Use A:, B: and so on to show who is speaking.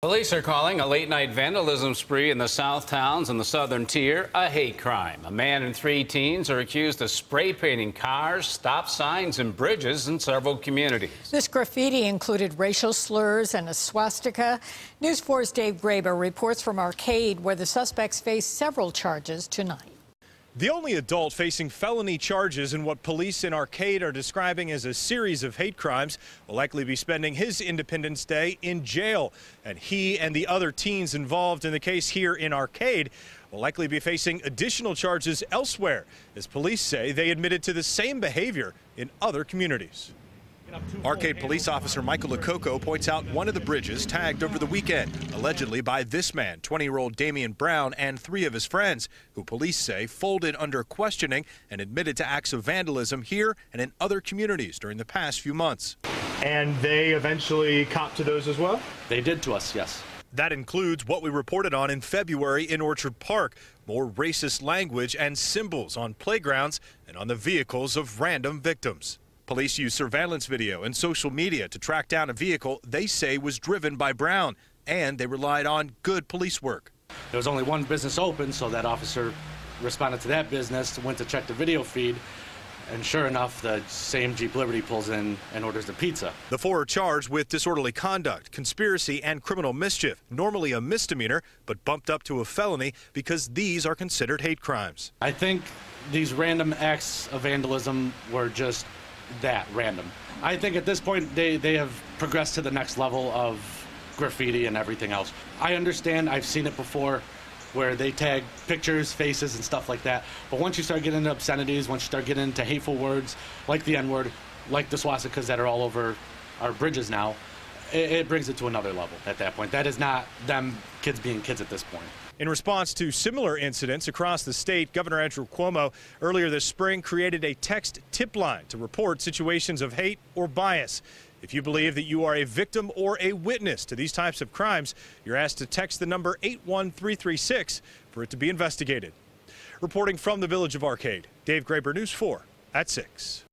A: Police are calling a late-night vandalism spree in the South Towns and the Southern Tier a hate crime. A man and 3 teens are accused of spray painting cars, stop signs, and bridges in several communities.
B: This graffiti included racial slurs and a swastika. News 4's Dave Graber reports from Arcade, where the suspects face several charges tonight.
C: The only adult facing felony charges in what police in Arcade are describing as a series of hate crimes will likely be spending his Independence Day in jail. And he and the other teens involved in the case here in Arcade will likely be facing additional charges elsewhere, as police say they admitted to the same behavior in other communities. Arcade police officer Michael Lococo points out one of the bridges tagged over the weekend, allegedly by this man, 20-year-old Damian Brown, and 3 of his friends, who police say folded under questioning and admitted to acts of vandalism here and in other communities during the past few months.
D: And they eventually copped to those as well?
E: They did to us, yes.
C: That includes what we reported on in February in Orchard Park, more racist language and symbols on playgrounds and on the vehicles of random victims. Police used surveillance video and social media to track down a vehicle they say was driven by Brown, and they relied on good police work.
E: There was only one business open, so that officer responded to that business, went to check the video feed, and sure enough, the same Jeep Liberty pulls in and orders the pizza.
C: The 4 are charged with disorderly conduct, conspiracy, and criminal mischief, normally a misdemeanor, but bumped up to a felony because these are considered hate crimes.
E: I think these random acts of vandalism were just that random. I think at this point they have progressed to the next level of graffiti and everything else. I understand, I've seen it before, where they tag pictures, faces, and stuff like that. But once you start getting into obscenities, once you start getting into hateful words like the N-word, like the swastikas that are all over our bridges now, it brings it to another level at that point. That is not them kids being kids at this point.
C: In response to similar incidents across the state, Governor Andrew Cuomo earlier this spring created a text tip line to report situations of hate or bias. If you believe that you are a victim or a witness to these types of crimes, you're asked to text the number 81336 for it to be investigated. Reporting from the village of Arcade, Dave Graber, News 4 at 6.